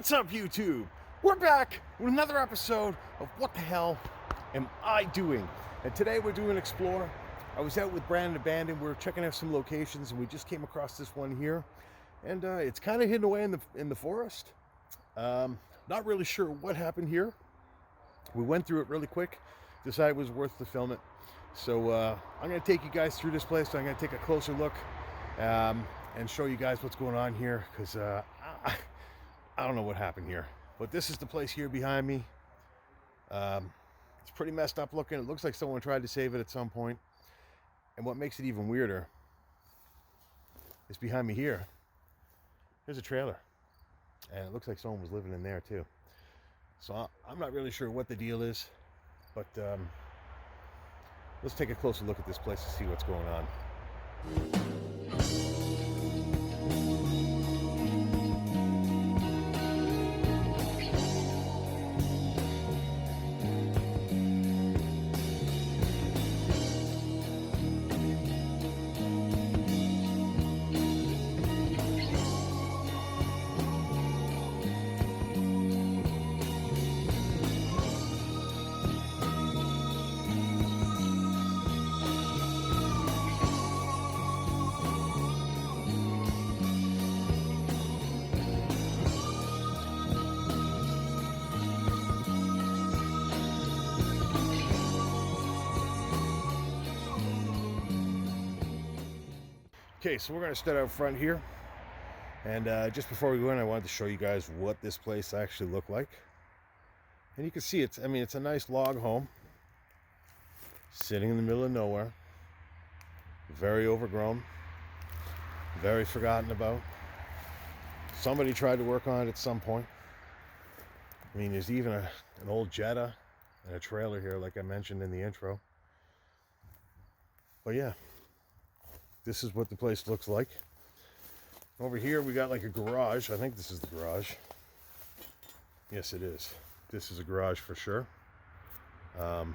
What's up, YouTube? We're back with another episode of What the Hell Am I Doing? And today we're doing Explore. I was out with Brandon and Abandon. We were checking out some locations, and we just came across this one here. And it's kind of hidden away in the forest. Not really sure what happened here. We went through it really quick, decided it was worth to film it. So I'm going to take you guys through this place. So I'm going to take a closer look and show you guys what's going on here, because I don't know what happened here. But this is the place here behind me. It's pretty messed up looking. It looks like someone tried to save it at some point. And what makes it even weirder is behind me here, there's a trailer. And it looks like someone was living in there too. So I'm not really sure what the deal is, but let's take a closer look at this place to see what's going on. Okay, so we're going to start out front here, and just before we go in, I wanted to show you guys what this place actually looked like. And you can see it's a nice log home sitting in the middle of nowhere, very overgrown, very forgotten about. Somebody tried to work on it at some point. I mean, there's even an old Jetta and a trailer here, like I mentioned in the intro. But yeah, this is what the place looks like. Over here we got like a garage. I think this is the garage. Yes, it is. This is a garage for sure. But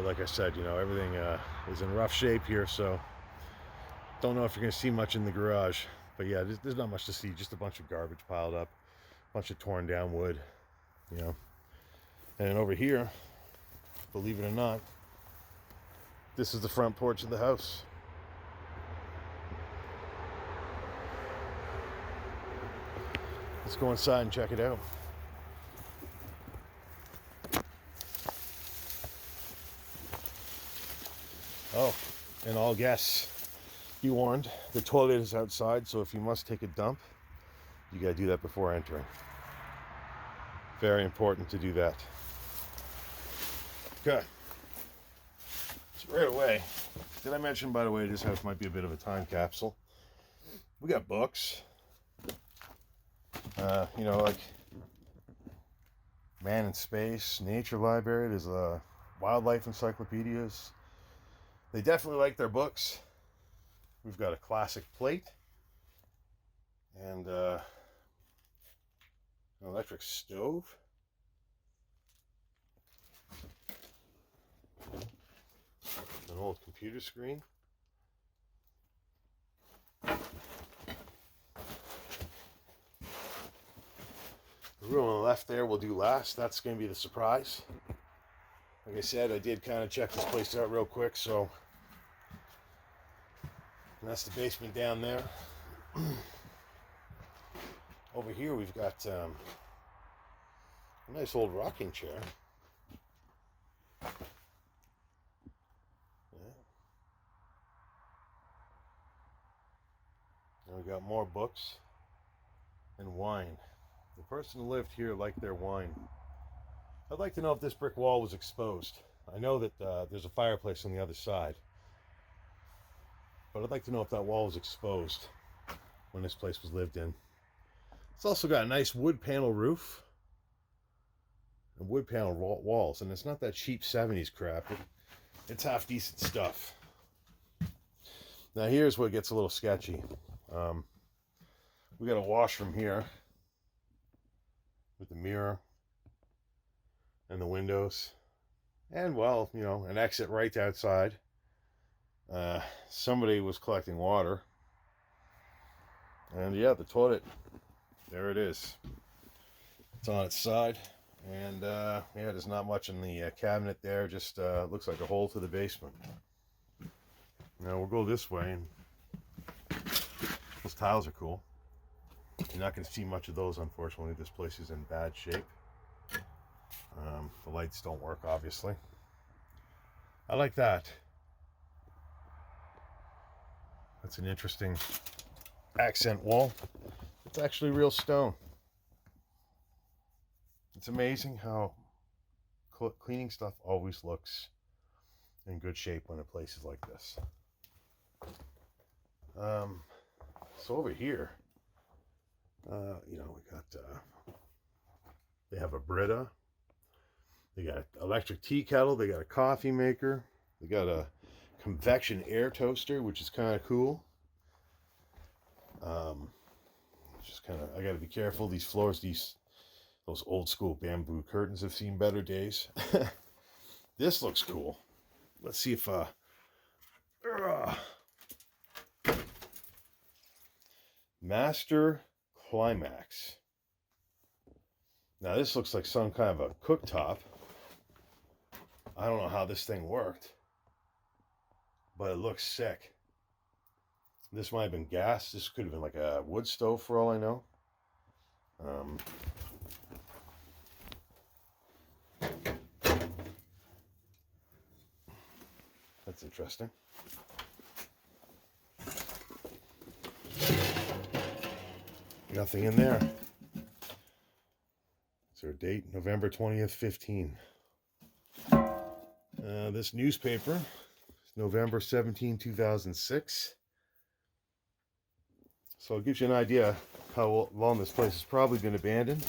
like I said, everything is in rough shape here, so don't know if you're going to see much in the garage. But yeah, there's not much to see. Just a bunch of garbage piled up, a bunch of torn down wood, And then over here, believe it or not, this is the front porch of the house. Let's go inside and check it out. Oh, and all guests, be warned, the toilet is outside, so if you must take a dump, you gotta do that before entering. Very important to do that. Okay. So right away, did I mention, by the way, this house might be a bit of a time capsule? We got books. Like Man in Space, Nature Library. There's wildlife encyclopedias. They definitely like their books. We've got a classic plate and an electric stove. An old computer screen. The room on the left there we'll do last. That's going to be the surprise. Like I said, I did kind of check this place out real quick, so that's the basement down there. Over here we've got a nice old rocking chair. Yeah. And we got more books and wine. The person who lived here liked their wine. I'd like to know if this brick wall was exposed. I know that there's a fireplace on the other side, but I'd like to know if that wall was exposed when this place was lived in. It's also got a nice wood panel roof and wood panel walls, and it's not that cheap 70s crap. It's half decent stuff. Now here's where it gets a little sketchy. We got a washroom here with the mirror and the windows, and an exit right outside. Somebody was collecting water, and yeah, the toilet there it is. It's on its side, and yeah, there's not much in the cabinet there. Just looks like a hole to the basement. Now we'll go this way, and those tiles are cool. You're not going to see much of those, unfortunately. This place is in bad shape. The lights don't work, obviously. I like that. That's an interesting accent wall. It's actually real stone. It's amazing how cleaning stuff always looks in good shape when a place is like this. So over here, you know, we got, they have a Brita. They got an electric tea kettle. They got a coffee maker. They got a convection air toaster, which is kind of cool. Just kind of, I got to be careful. These floors, those old school bamboo curtains have seen better days. This looks cool. Let's see if Master Climax. Now this looks like some kind of a cooktop. I don't know how this thing worked, but it looks sick. This might have been gas. This could have been like a wood stove for all I know. That's interesting. Nothing in there. Is there a date? November 20th, 15. This newspaper is November 17, 2006. So it gives you an idea how long this place has probably been abandoned.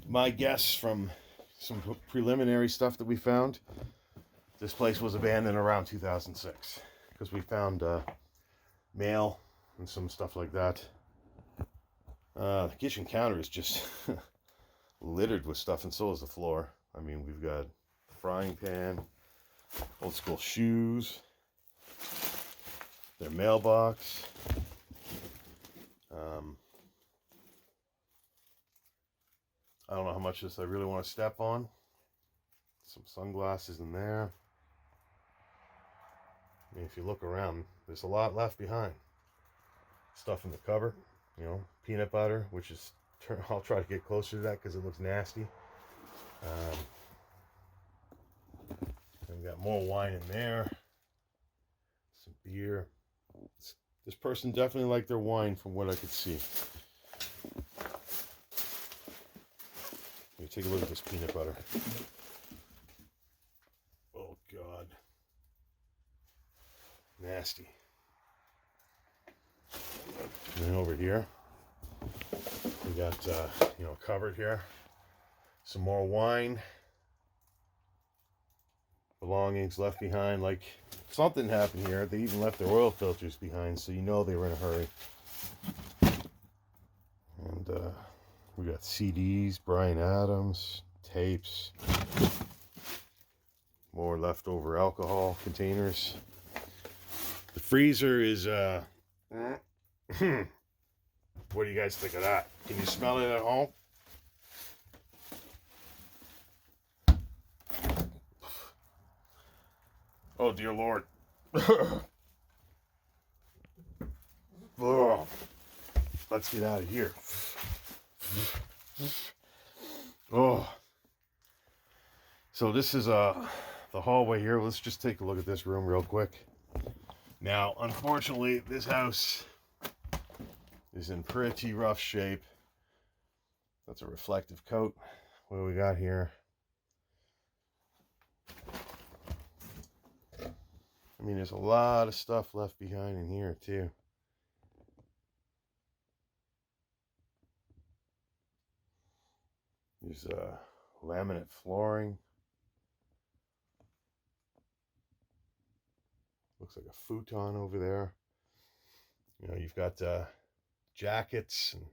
My guess from some preliminary stuff that we found, this place was abandoned around 2006 because we found mail and some stuff like that. The kitchen counter is just littered with stuff, and so is the floor. I mean, we've got frying pan, old school shoes, their mailbox. I don't know how much of this I really want to step on. Some sunglasses in there. I mean, if you look around, there's a lot left behind. Stuff in the cupboard, you know, peanut butter, which is, I'll try to get closer to that because it looks nasty. And we got more wine in there. Some beer. This person definitely liked their wine from what I could see. Let me take a look at this peanut butter. Oh God. Nasty. And then over here, we got, you know, cupboard here. Some more wine. Belongings left behind, like something happened here. They even left their oil filters behind, so you know they were in a hurry. And we got CDs, Bryan Adams, tapes, more leftover alcohol containers. The freezer is what do you guys think of that? Can you smell it at home? Oh dear Lord. Oh, let's get out of here. Oh. So this is the hallway here. Let's just take a look at this room real quick. Now, unfortunately, this house is in pretty rough shape. That's a reflective coat. What do we got here? I mean, there's a lot of stuff left behind in here, too. There's laminate flooring. Looks like a futon over there. You know, you've got jackets and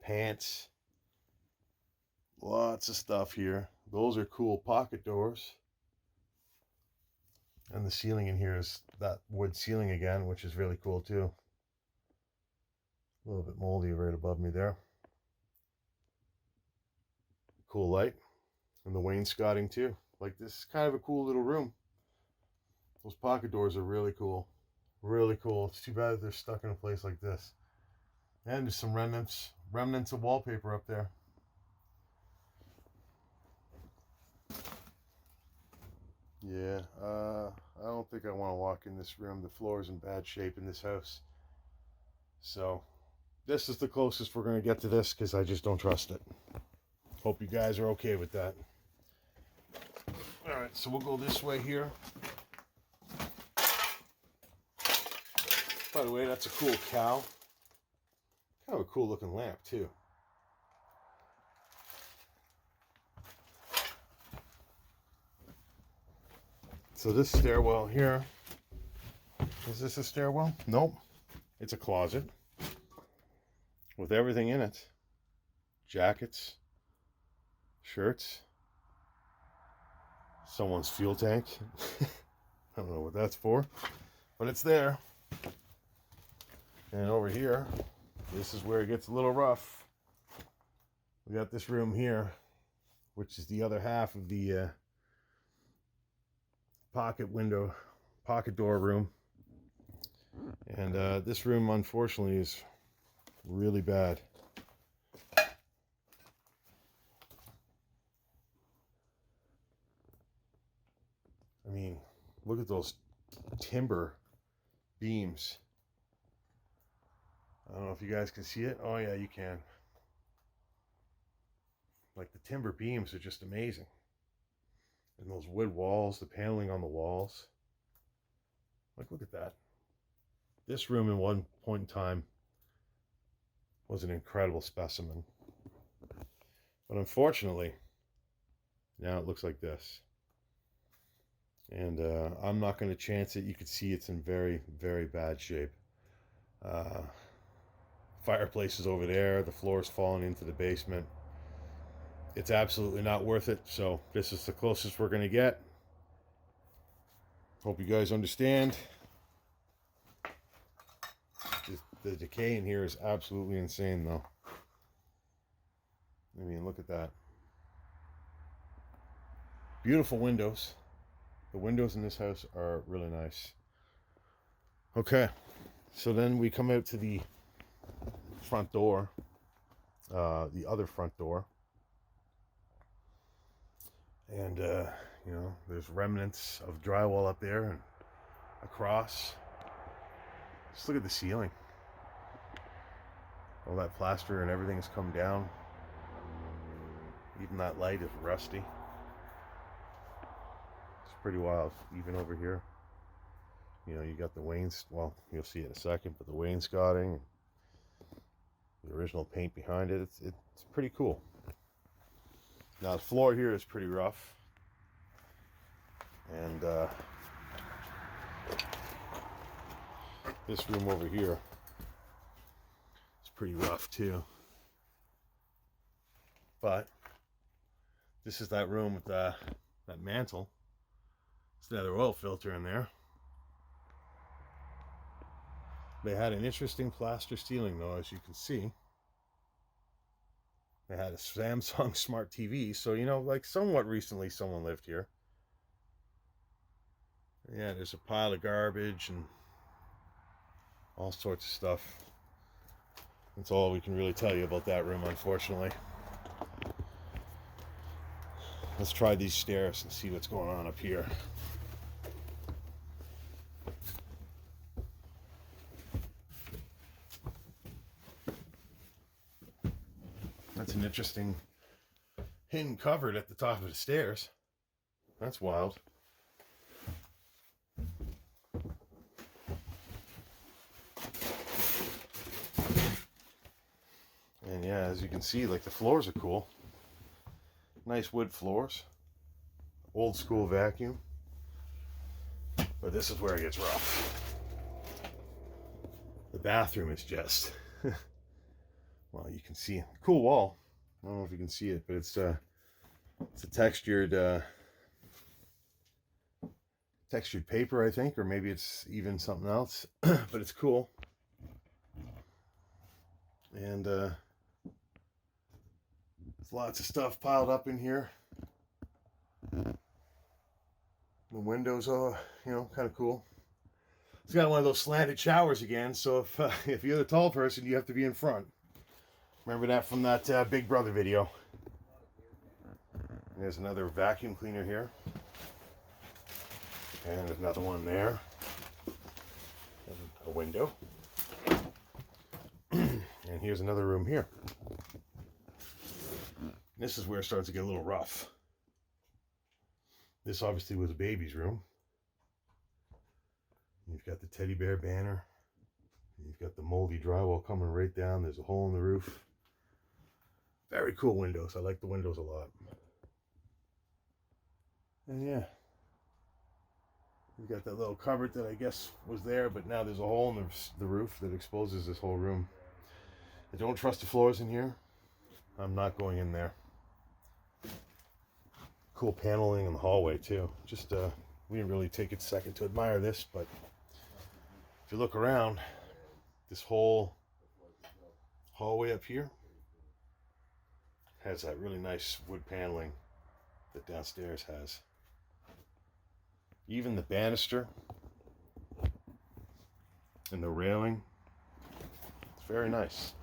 pants. Lots of stuff here. Those are cool pocket doors. And the ceiling in here is that wood ceiling again, which is really cool too. A little bit moldy right above me there. Cool light. And the wainscoting too. Like, this is kind of a cool little room. Those pocket doors are really cool. Really cool. It's too bad that they're stuck in a place like this. And there's some remnants of wallpaper up there. Yeah, I don't think I want to walk in this room. The floor is in bad shape in this house. So this is the closest we're going to get to this, because I just don't trust it. Hope you guys are okay with that. Alright, so we'll go this way here. By the way, that's a cool cow. Kind of a cool looking lamp too. So this stairwell here, is this a stairwell? Nope. It's a closet with everything in it. Jackets, shirts, someone's fuel tank. I don't know what that's for, but it's there. And over here, this is where it gets a little rough. We got this room here, which is the other half of the pocket door room. And this room, unfortunately, is really bad. I mean, look at those timber beams. I don't know if you guys can see it. Oh yeah, you can. Like, the timber beams are just amazing. And those wood walls, the paneling on the walls. Like, look at that. This room at one point in time was an incredible specimen. But unfortunately, now it looks like this. And I'm not going to chance it. You can see it's in very, very bad shape. Fireplace is over there. The floor's falling into the basement. It's absolutely not worth it. So this is the closest we're going to get. Hope you guys understand. The decay in here is absolutely insane, though. I mean, look at that. Beautiful windows. The windows in this house are really nice. Okay, so then we come out to the front door, the other front door. And, you know, there's remnants of drywall up there and across. Just look at the ceiling. All that plaster and everything has come down. Even that light is rusty. It's pretty wild. Even over here, you know, you got the well, you'll see it in a second, but the wainscoting, the original paint behind it, it's pretty cool. Now the floor here is pretty rough. And this room over here is pretty rough too. But this is that room with that mantle. It's another oil filter in there. They had an interesting plaster ceiling though, as you can see. They had a Samsung smart TV, so, you know, like, somewhat recently someone lived here. Yeah, there's a pile of garbage and all sorts of stuff. That's all we can really tell you about that room, unfortunately. Let's try these stairs and see what's going on up here. That's an interesting hidden cupboard at the top of the stairs. That's wild. And yeah, as you can see, like, the floors are cool. Nice wood floors. Old school vacuum. But this is where it gets rough. The bathroom is just... well, you can see cool wall. I don't know if you can see it, but it's a textured paper, I think, or maybe it's even something else. But it's cool. And there's lots of stuff piled up in here. The windows are, kind of cool. It's got one of those slanted showers again, so if you're the tall person, you have to be in front. Remember that from that Big Brother video. There's another vacuum cleaner here. And there's another one there. And a window. And here's another room here. This is where it starts to get a little rough. This obviously was a baby's room. You've got the teddy bear banner. You've got the moldy drywall coming right down. There's a hole in the roof. Very cool windows. I like the windows a lot. And yeah, you've got that little cupboard that I guess was there, but now there's a hole in the roof that exposes this whole room. I don't trust the floors in here. I'm not going in there. Cool paneling in the hallway too. Just we didn't really take a second to admire this, but if you look around, this whole hallway up here has that really nice wood paneling that downstairs has. Even the banister and the railing, it's very nice.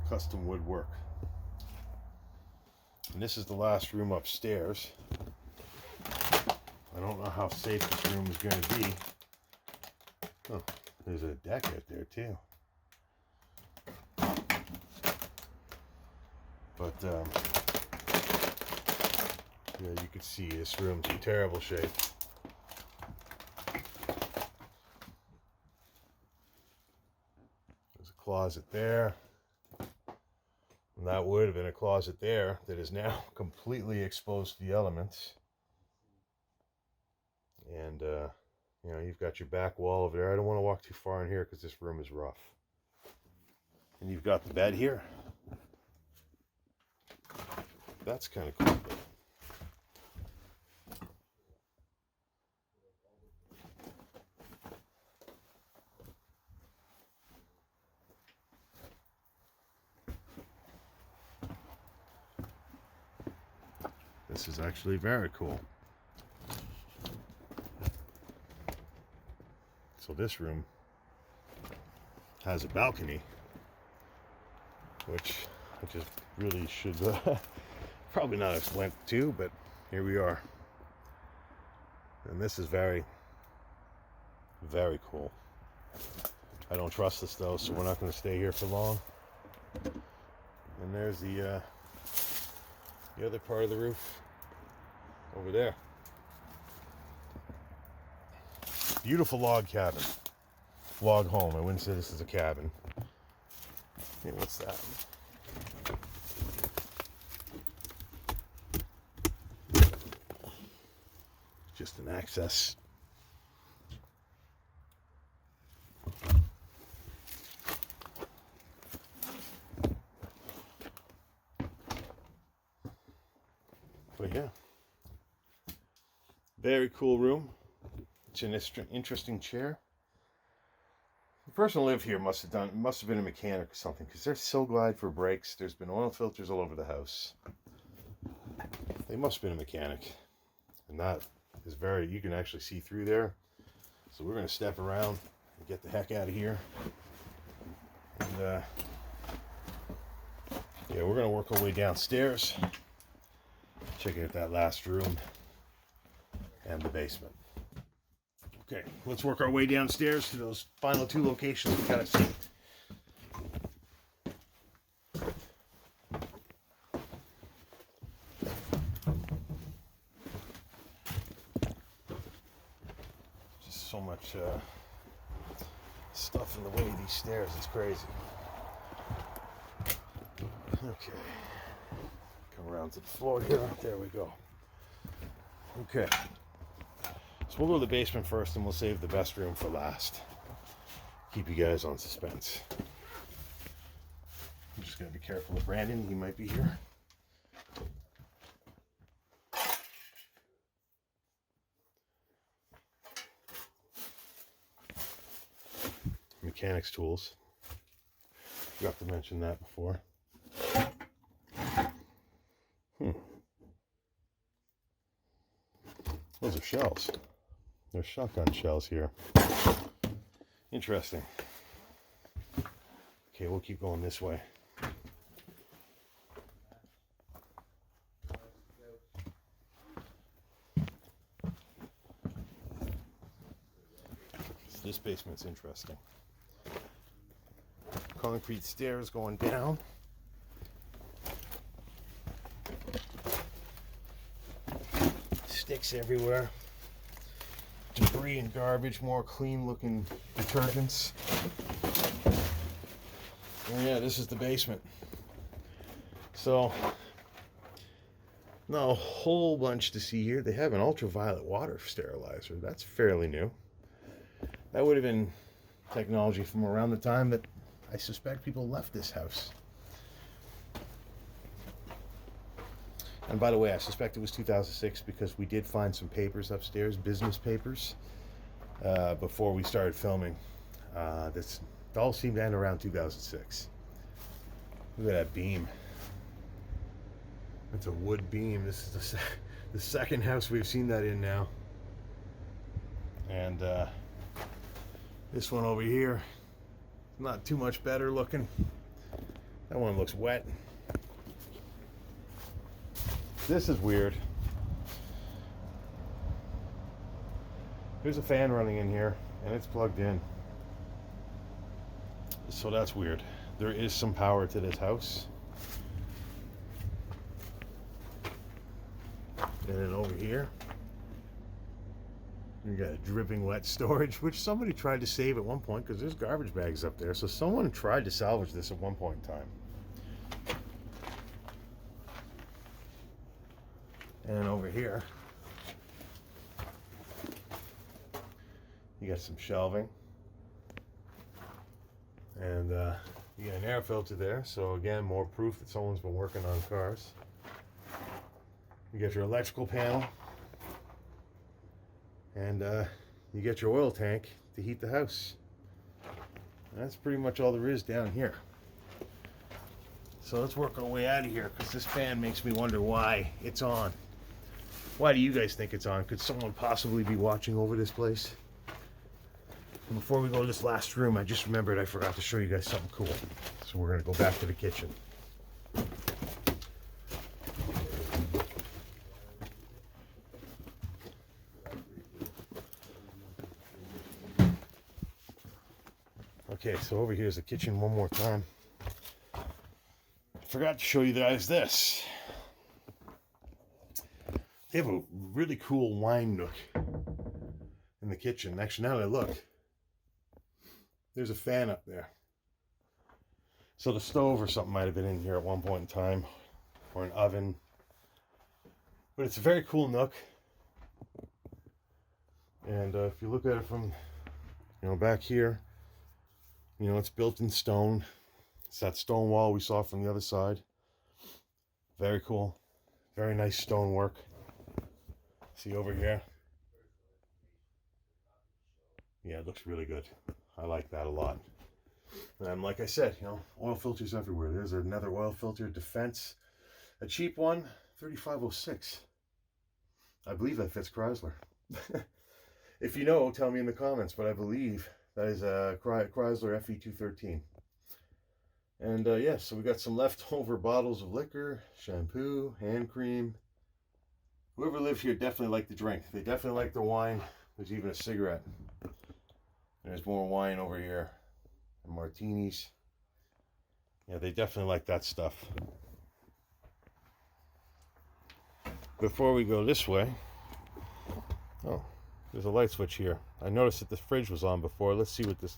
Custom woodwork. And this is the last room upstairs. I don't know how safe this room is going to be. Oh, there's a deck out there too. But yeah, you can see this room's in terrible shape. There's a closet there. And that would have been a closet there that is now completely exposed to the elements. And, you've got your back wall over there. I don't want to walk too far in here because this room is rough. And you've got the bed here. That's kind of cool. This is actually very cool. So this room has a balcony, which I just really should probably not have went to, but here we are. And this is very, very cool. I don't trust this though, so we're not going to stay here for long. And there's the other part of the roof over there. Beautiful log cabin. Log home. I wouldn't say this is a cabin. Hey, what's that? Just an access. But yeah. Very cool room. It's an interesting chair. The person who lived here must have been a mechanic or something, because they're so glide for brakes. There's been oil filters all over the house. They must have been a mechanic. And that is you can actually see through there. So we're going to step around and get the heck out of here. And yeah, we're going to work our way downstairs. Check out that last room and the basement. Okay, let's work our way downstairs to those final two locations we gotta see. Just so much stuff in the way of these stairs, it's crazy. Okay, come around to the floor here. There we go. Okay. So we'll go to the basement first and we'll save the best room for last. Keep you guys on suspense. I'm just going to be careful with Brandon. He might be here. Mechanics tools. Forgot to mention that before. Those are shells. There's shotgun shells here. Interesting. Okay, we'll keep going this way. This basement's interesting. Concrete stairs going down. Sticks everywhere. Debris and garbage, more clean looking detergents. And yeah, this is the basement. So, not a whole bunch to see here. They have an ultraviolet water sterilizer. That's fairly new. That would have been technology from around the time that I suspect people left this house. And by the way, I suspect it was 2006 because we did find some papers upstairs, business papers, before we started filming. This all seemed to end around 2006. Look at that beam. It's a wood beam. This is the second house we've seen that in now. And this one over here, not too much better looking. That one looks wet. This is weird. There's a fan running in here and it's plugged in. So that's weird. There is some power to this house. And then over here, you got a dripping wet storage, which somebody tried to save at one point because there's garbage bags up there. So someone tried to salvage this at one point in time. And over here, you got some shelving. And you got an air filter there. So again, more proof that someone's been working on cars. You got your electrical panel. And you get your oil tank to heat the house. That's pretty much all there is down here. So let's work our way out of here because this fan makes me wonder why it's on. Why do you guys think it's on? Could someone possibly be watching over this place? And before we go to this last room, I just remembered I forgot to show you guys something cool. So we're going to go back to the kitchen. Okay, so over here's the kitchen one more time. I forgot to show you guys this. They have a really cool wine nook in the kitchen. Actually, now that I look, there's a fan up there. So the stove or something might have been in here at one point in time, or an oven. But it's a very cool nook. And if you look at it from, back here, it's built in stone. It's that stone wall we saw from the other side. Very cool. Very nice stonework. See over here? Yeah, it looks really good. I like that a lot. And like I said, oil filters everywhere. There's another oil filter, Defense. A cheap one, 3506. I believe that fits Chrysler. If you know, tell me in the comments, but I believe that is a Chrysler FE213. And yeah, so we got some leftover bottles of liquor, shampoo, hand cream. Whoever lived here definitely liked the drink. They definitely liked the wine. There's even a cigarette. There's more wine over here. And martinis. Yeah, they definitely like that stuff. Before we go this way, oh, there's a light switch here. I noticed that the fridge was on before. Let's see what this...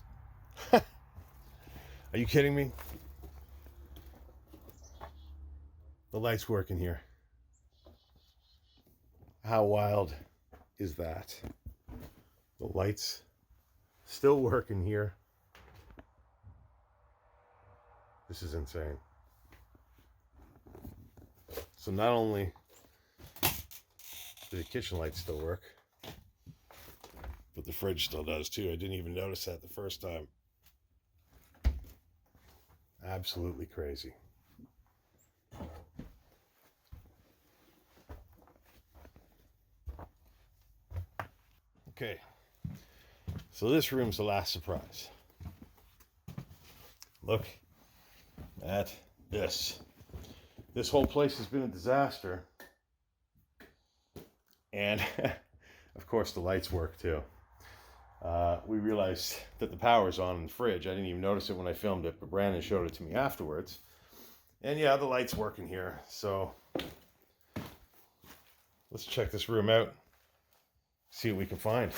Are you kidding me? The light's working here. How wild is that? The lights still working here. This is insane. So not only do the kitchen lights still work, but the fridge still does too. I didn't even notice that the first time. Absolutely crazy. Okay, so this room's the last surprise. Look at this. This whole place has been a disaster. And of course the lights work too. We realized that the power's on in the fridge. I didn't even notice it when I filmed it, but Brandon showed it to me afterwards. And yeah, the lights work in here. So let's check this room out. See what we can find.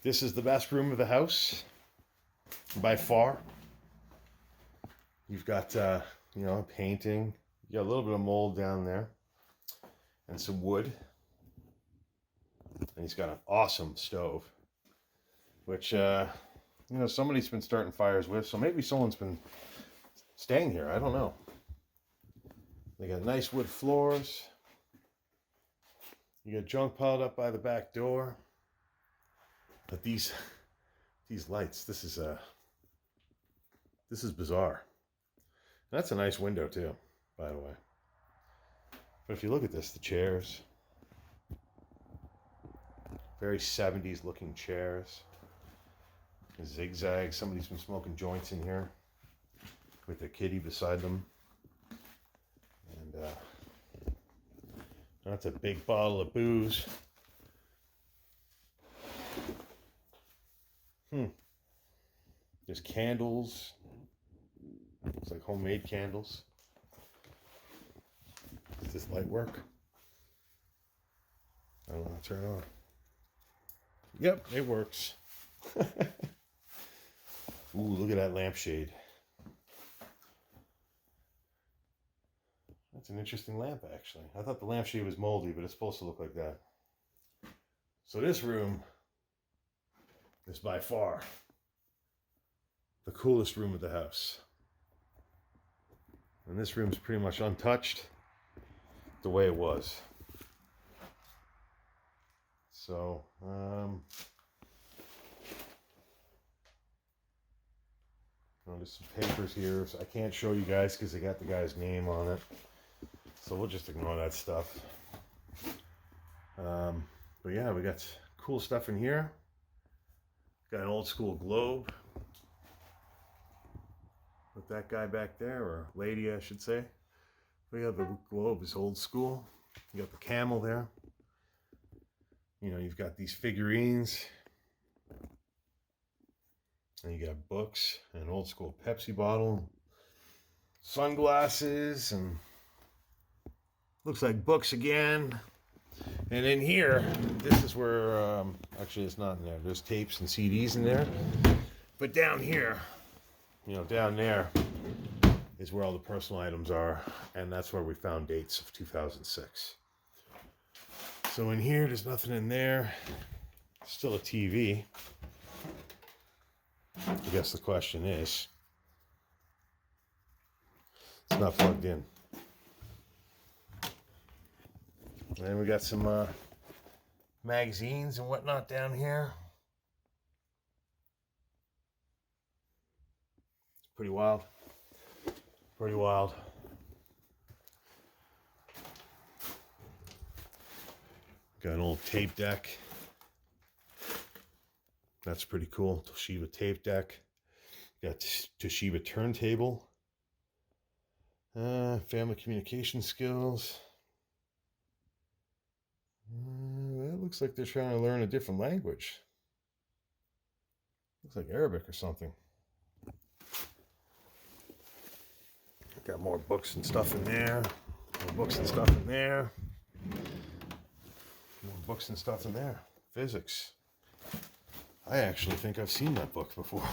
This is the best room of the house by far. You've got, painting. You got a little bit of mold down there and some wood. And he's got an awesome stove, which, somebody's been starting fires with. So maybe someone's been staying here. I don't know. They got nice wood floors. You got junk piled up by the back door. But these lights, this is bizarre. That's a nice window too, by the way. But if you look at this, the chairs, very 70s looking chairs. Zigzag. Somebody's been smoking joints in here with their kitty beside them. And that's a big bottle of booze. There's candles. Looks like homemade candles. Does this light work? I don't know. Turn it on. Yep, it works. Ooh, look at that lampshade. That's an interesting lamp, actually. I thought the lampshade was moldy, but it's supposed to look like that. So this room is by far the coolest room of the house. And this room's pretty much untouched the way it was. So, there's some papers here. So I can't show you guys because they got the guy's name on it. So we'll just ignore that stuff. But yeah, we got cool stuff in here. Got an old school globe. With that guy back there, or lady I should say. We have the globe is old school. You got the camel there. You've got these figurines. And you got books, an old school Pepsi bottle, sunglasses, and looks like books again. And in here, this is where, actually it's not in there. There's tapes and CDs in there. But down here, down there is where all the personal items are. And that's where we found dates of 2006. So in here, there's nothing in there. Still a TV. I guess the question is, it's not plugged in. And we got some magazines and whatnot down here. It's pretty wild. Pretty wild. Got an old tape deck. That's pretty cool. Toshiba tape deck. Got Toshiba turntable. Family communication skills. That looks like they're trying to learn a different language. Looks like Arabic or something. Got more books and stuff in there. More books and stuff in there. More books and stuff in there. Physics. I actually think I've seen that book before.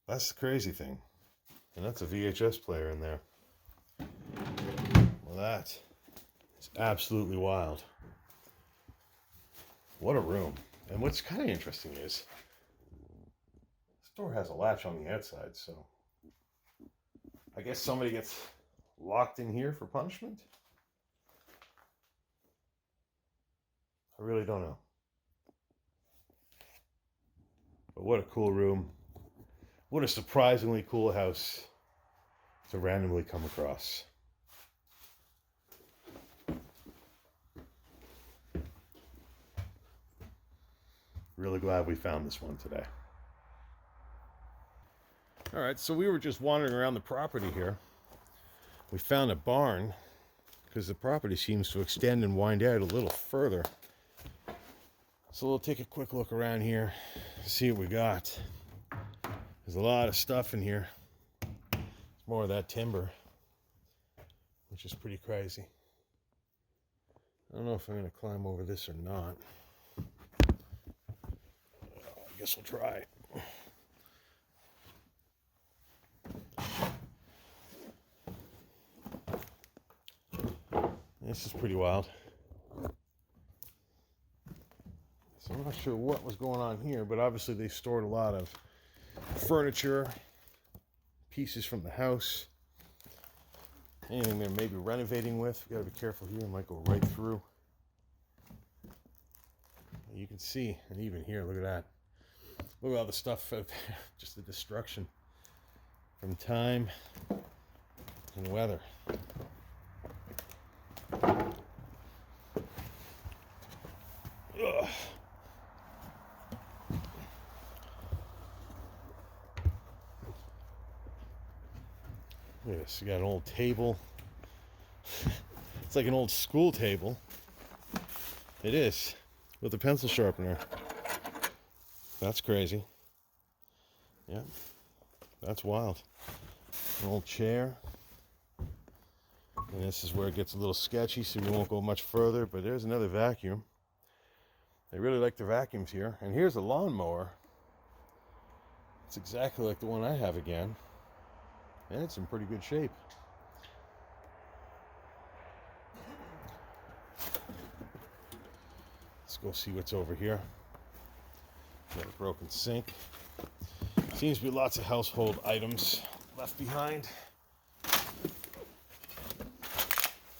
That's the crazy thing. And that's a VHS player in there. Well, that is absolutely wild. What a room. And what's kind of interesting is this door has a latch on the outside, so I guess somebody gets locked in here for punishment? I really don't know. But what a cool room. What a surprisingly cool house to randomly come across. Really glad we found this one today. All right, so we were just wandering around the property here. We found a barn because the property seems to extend and wind out a little further. So we'll take a quick look around here, see what we got. There's a lot of stuff in here. It's more of that timber, which is pretty crazy. I don't know if I'm going to climb over this or not. I guess we'll try. This is pretty wild. So I'm not sure what was going on here, but obviously they stored a lot of furniture, pieces from the house, anything they're maybe renovating with. We gotta be careful here, it might go right through. You can see, and even here, look at that. Look at all the stuff out there, just the destruction from time and weather. Ugh. Look at this, you got an old table. It's like an old school table. It is, with a pencil sharpener. That's crazy. Yeah, that's wild. An old chair. And this is where it gets a little sketchy, so we won't go much further, but there's another vacuum. They really like their vacuums here. And here's a lawnmower. It's exactly like the one I have again. And it's in pretty good shape. Let's go see what's over here. Got a broken sink. Seems to be lots of household items left behind.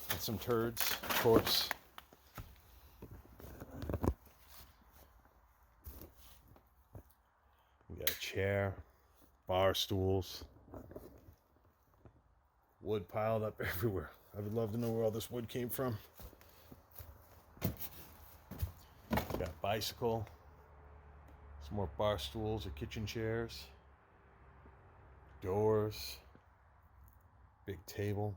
And some turds, of course. We got a chair, bar stools, wood piled up everywhere. I would love to know where all this wood came from. Got a bicycle, some more bar stools or kitchen chairs, doors, big table,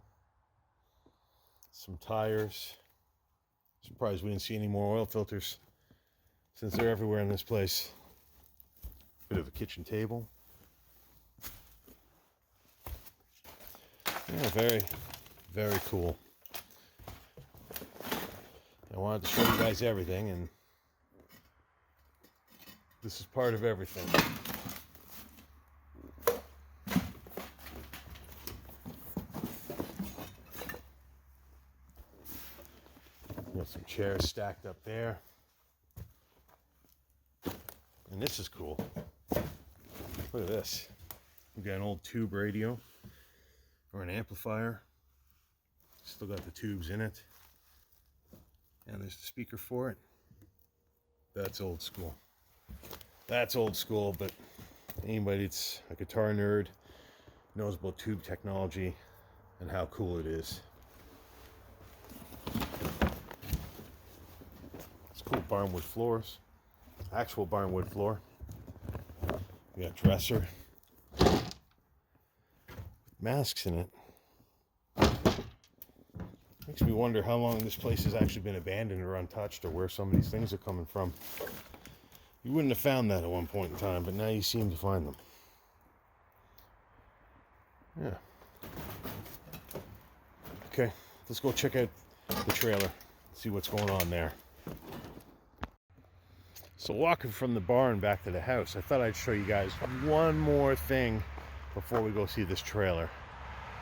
some tires. Surprised we didn't see any more oil filters since they're everywhere in this place. Bit of a kitchen table. Yeah, very, very cool. I wanted to show you guys everything, and this is part of everything. Got some chairs stacked up there. And this is cool. Look at this. We got an old tube radio or an amplifier. Still got the tubes in it. And there's the speaker for it. That's old school. That's old school, but anybody that's a guitar nerd knows about tube technology and how cool it is. It's cool barnwood floors. Actual barnwood floor. We got a dresser with masks in it. Makes me wonder how long this place has actually been abandoned or untouched, or where some of these things are coming from. You wouldn't have found that at one point in time, but now you seem to find them. Yeah. Okay, let's go check out the trailer, see what's going on there. So walking from the barn back to the house, I thought I'd show you guys one more thing before we go see this trailer.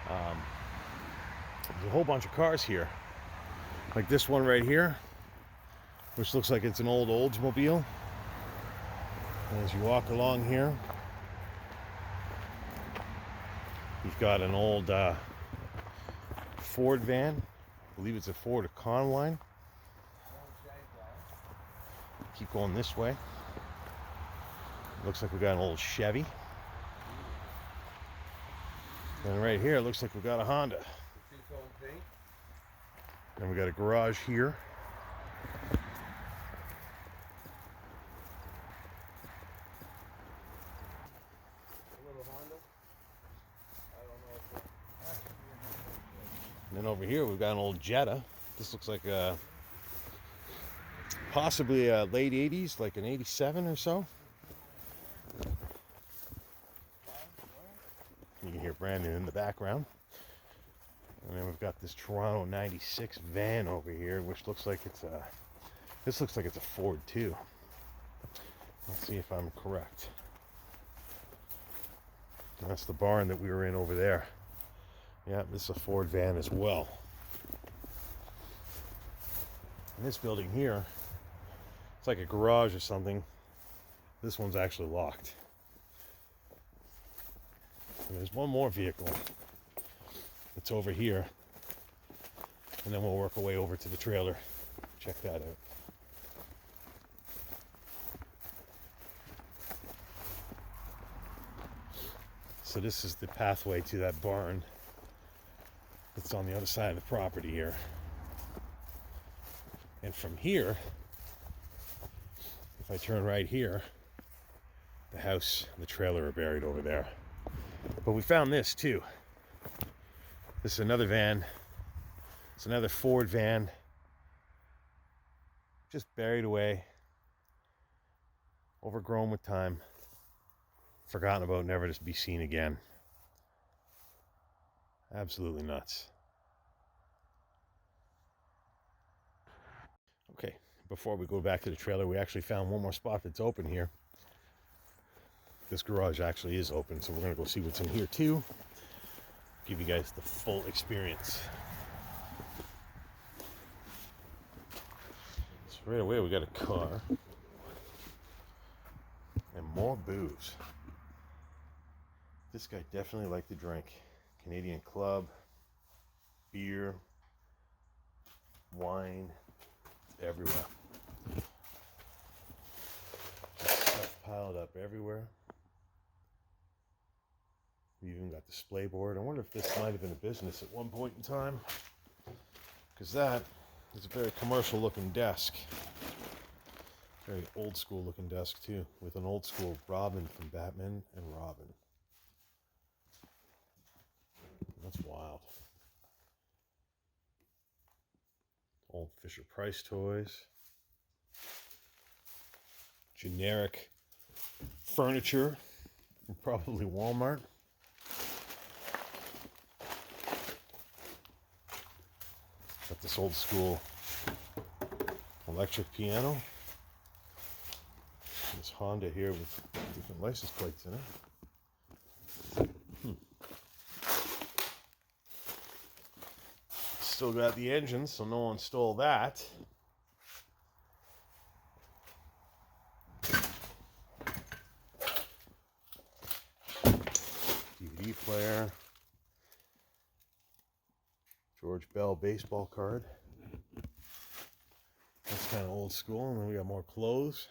There's a whole bunch of cars here, like this one right here, which looks like it's an old Oldsmobile. And as you walk along here, you've got an old Ford van. I believe it's a Ford Econoline. Keep going this way. Looks like we got an old Chevy. And right here, it looks like we got a Honda. And we got a garage here. And then over here, we've got an old Jetta. This looks like possibly a late 80s, like an 87 or so. You can hear Brandon in the background. And then we've got this Toronto 96 van over here, which looks like it's a, this looks like it's a Ford too. Let's see if I'm correct. That's the barn that we were in over there. Yeah, this is a Ford van as well. And this building here, it's like a garage or something. This one's actually locked. And there's one more vehicle that's over here. And then we'll work our way over to the trailer. Check that out. So this is the pathway to that barn that's on the other side of the property here. And from here, if I turn right here, the house and the trailer are buried over there. But we found this too. This is another van. It's another Ford van. Just buried away. Overgrown with time. Forgotten about, never to be seen again. Absolutely nuts. Okay, before we go back to the trailer, we actually found one more spot that's open here. This garage actually is open, so we're gonna go see what's in here too. Give you guys the full experience. So right away we got a car and more booze. This guy definitely liked to drink. Canadian Club, beer, wine, everywhere. Stuff piled up everywhere. We even got display board. I wonder if this might have been a business at one point in time, because that is a very commercial looking desk. Very old school looking desk too, with an old school Robin from Batman and Robin. That's wild. Old Fisher Price toys. Generic furniture from probably Walmart. Got this old school electric piano. This Honda here with different license plates in it. Still got the engine, so no one stole that. DVD player. George Bell baseball card. That's kind of old school. And then we got more clothes.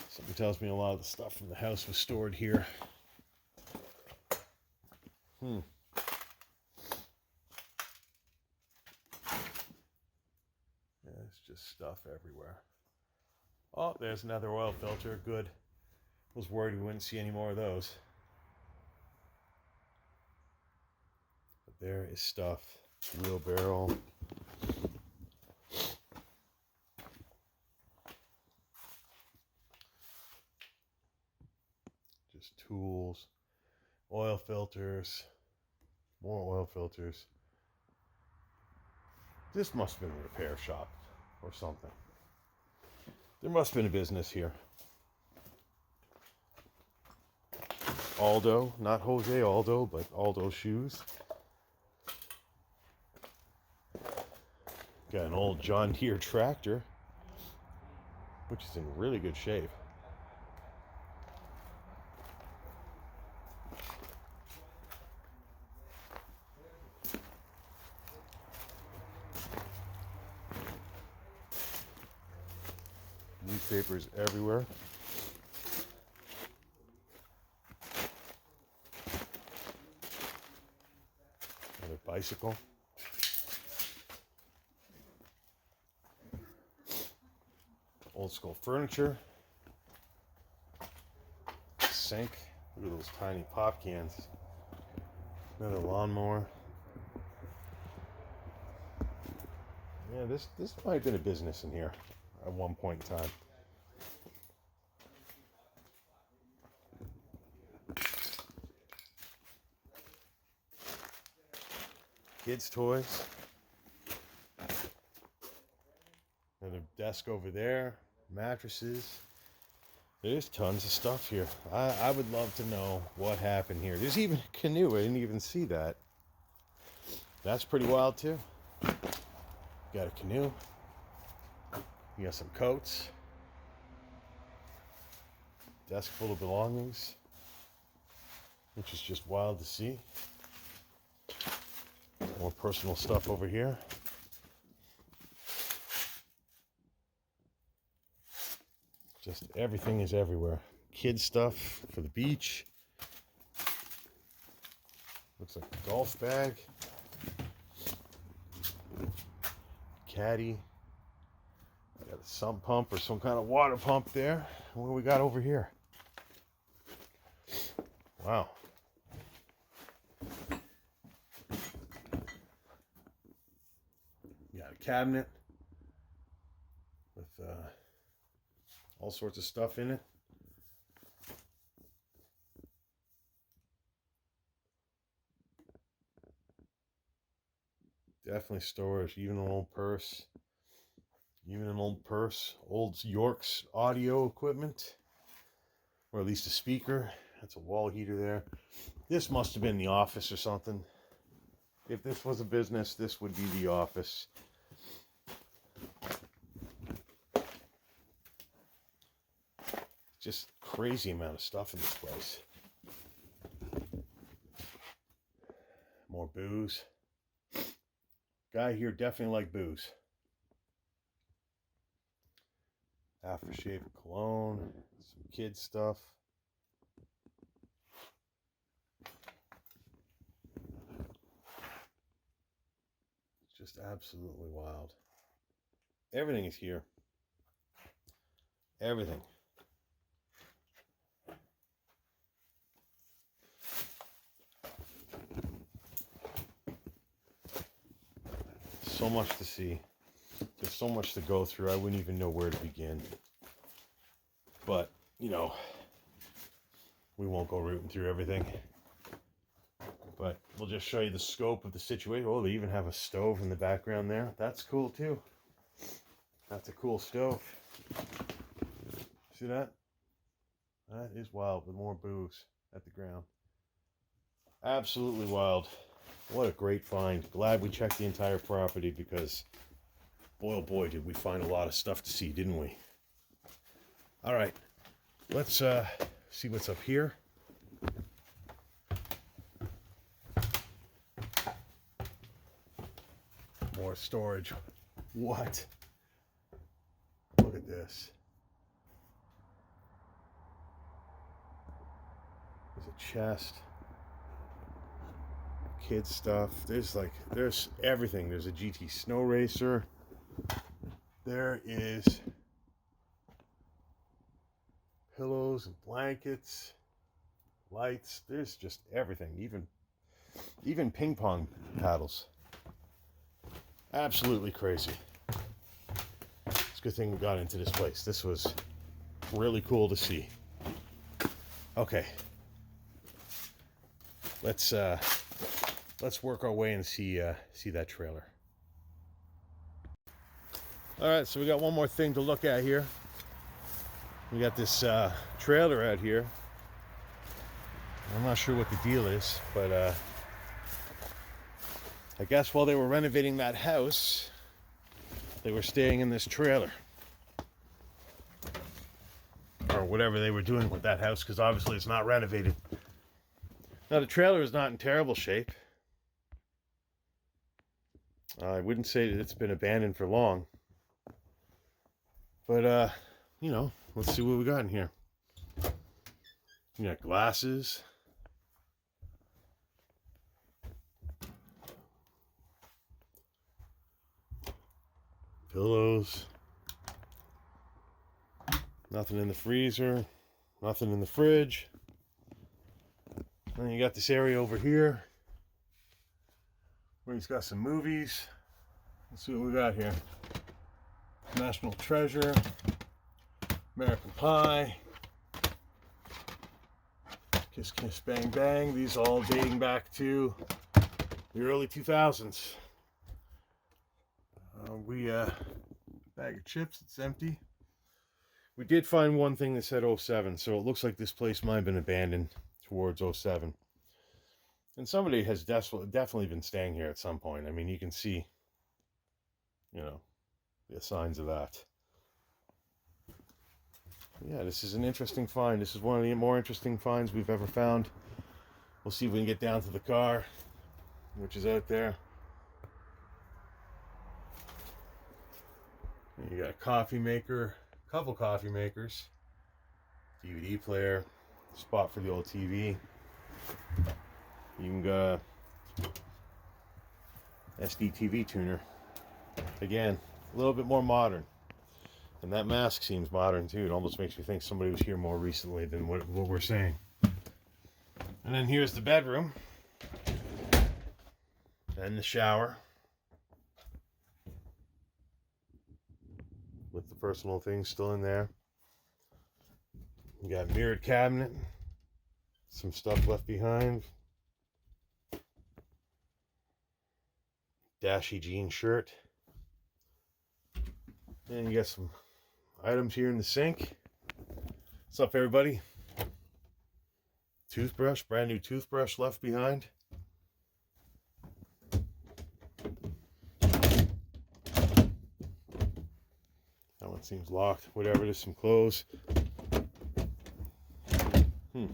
Something tells me a lot of the stuff from the house was stored here. Yeah, it's just stuff everywhere. Oh, there's another oil filter. Good. Was worried we wouldn't see any more of those. But there is stuff. Wheelbarrow. Just tools. Oil filters. More oil filters. This must have been a repair shop or something. There must have been a business here. Aldo, not Jose Aldo, but Aldo shoes. Got an old John Deere tractor, which is in really good shape. Newspapers everywhere. bicycle. Old school furniture. Sink. Look at those tiny pop cans. Another lawnmower. Yeah, this might have been a business in here at one point in time. Kids' toys. Another desk over there. Mattresses. There's tons of stuff here. I would love to know what happened here. There's even a canoe. I didn't even see that. That's pretty wild too. Got a canoe. You got some coats. Desk full of belongings, which is just wild to see. More personal stuff over here. Just everything is everywhere. Kid stuff for the beach. Looks like a golf bag. Caddy. Got a sump pump or some kind of water pump there. What do we got over here? Wow. Got a cabinet with all sorts of stuff in it. Definitely storage, even an old purse. Old York's audio equipment. Or at least a speaker. That's a wall heater there. This must have been the office or something. If this was a business, this would be the office. Just crazy amount of stuff in this place. More booze. Guy here definitely liked booze. Aftershave cologne, some kid stuff. It's just absolutely wild. Everything is here. Everything. So much to see. There's so much to go through. I wouldn't even know where to begin. But, you know, we won't go rooting through everything. But we'll just show you the scope of the situation. Oh, they even have a stove in the background there. That's cool too. That's a cool stove. See that? That is wild with more booze at the ground. Absolutely wild. What a great find. Glad we checked the entire property because boy, oh boy, did we find a lot of stuff to see, didn't we? All right, let's see what's up here. More storage. What? Look at this. There's a chest. Kids stuff. There's everything. There's a GT snow racer. There is pillows and blankets, lights. There's just everything. Even ping pong paddles. Absolutely crazy. It's a good thing we got into this place. This was really cool to see. Okay. Let's work our way and see that trailer. All right, so we got one more thing to look at here. We got this trailer out here. I'm not sure what the deal is, but I guess while they were renovating that house, they were staying in this trailer. Or whatever they were doing with that house, because obviously it's not renovated. Now, the trailer is not in terrible shape. I wouldn't say that it's been abandoned for long. But, you know, let's see what we got in here. You got glasses. pillows. Nothing in the freezer. Nothing in the fridge. Then you got this area over here where he's got some movies. Let's see what we got here. National Treasure, American Pie, Kiss Kiss Bang Bang. These all dating back to the early 2000s. Bag of chips, it's empty. We did find one thing that said 07, so it looks like this place might have been abandoned towards 07. And somebody has definitely been staying here at some point. I mean, you can see, you know, the signs of that. Yeah, this is an interesting find. This is one of the more interesting finds we've ever found. We'll see if we can get down to the car, which is out there. And you got a coffee maker, a couple coffee makers, DVD player, spot for the old TV. You can go SD TV tuner. Again, a little bit more modern. And that mask seems modern too. It almost makes me think somebody was here more recently than what we're saying. And then here's the bedroom. And the shower. With the personal things still in there. You got mirrored cabinet. Some stuff left behind. Dashy jean shirt. And you got some items here in the sink. What's up, everybody? Toothbrush, brand new toothbrush left behind. That one seems locked. Whatever, there's some clothes. Can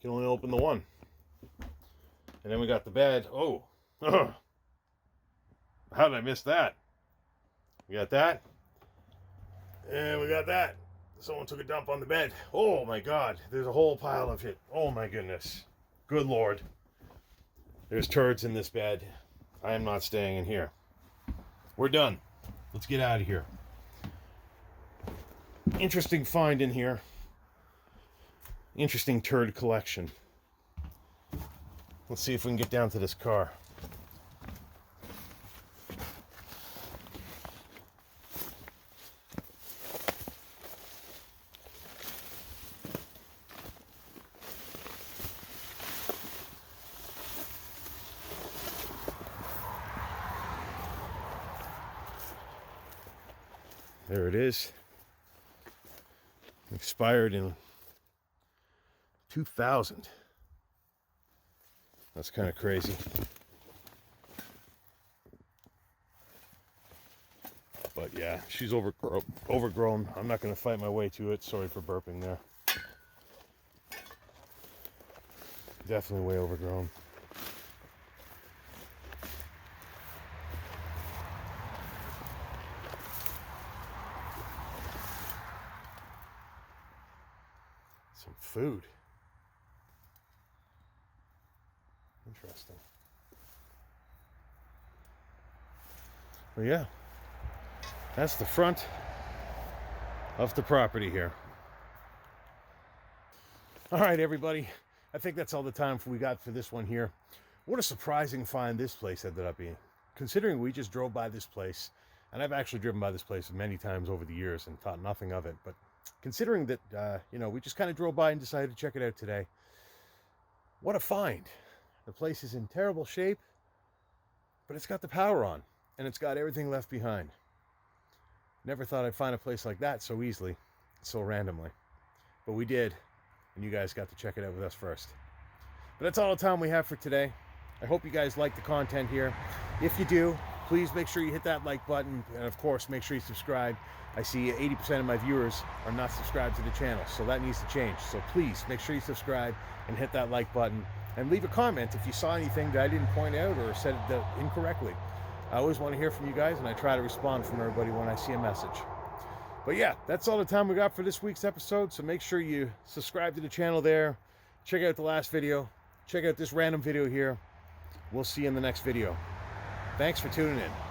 only open the one. And then we got the bed. Oh, how did I miss that? We got that. And we got that. Someone took a dump on the bed. Oh my God. There's a whole pile of it. Oh my goodness. Good Lord. There's turds in this bed. I am not staying in here. We're done. Let's get out of here. Interesting find in here. Interesting turd collection. Let's see if we can get down to this car. There it is. Expired in 2000. That's kind of crazy. But yeah, she's overgrown. I'm not going to fight my way to it. Sorry for burping there. Definitely way overgrown. Some food. Interesting. Well, yeah, that's the front of the property here. All right, everybody. I think that's all the time we got for this one here. What a surprising find this place ended up being. Considering we just drove by this place, and I've actually driven by this place many times over the years and thought nothing of it, but considering that, you know, we just kind of drove by and decided to check it out today. What a find. The place is in terrible shape, but it's got the power on, and it's got everything left behind. Never thought I'd find a place like that so easily, so randomly. But we did, and you guys got to check it out with us first. But that's all the time we have for today. I hope you guys like the content here. If you do, please make sure you hit that like button, and of course, make sure you subscribe. I see 80% of my viewers are not subscribed to the channel, so that needs to change. So please make sure you subscribe and hit that like button, and leave a comment if you saw anything that I didn't point out or said it incorrectly. I always want to hear from you guys, and I try to respond from everybody when I see a message. But yeah, that's all the time we got for this week's episode, so make sure you subscribe to the channel there. Check out the last video. Check out this random video here. We'll see you in the next video. Thanks for tuning in.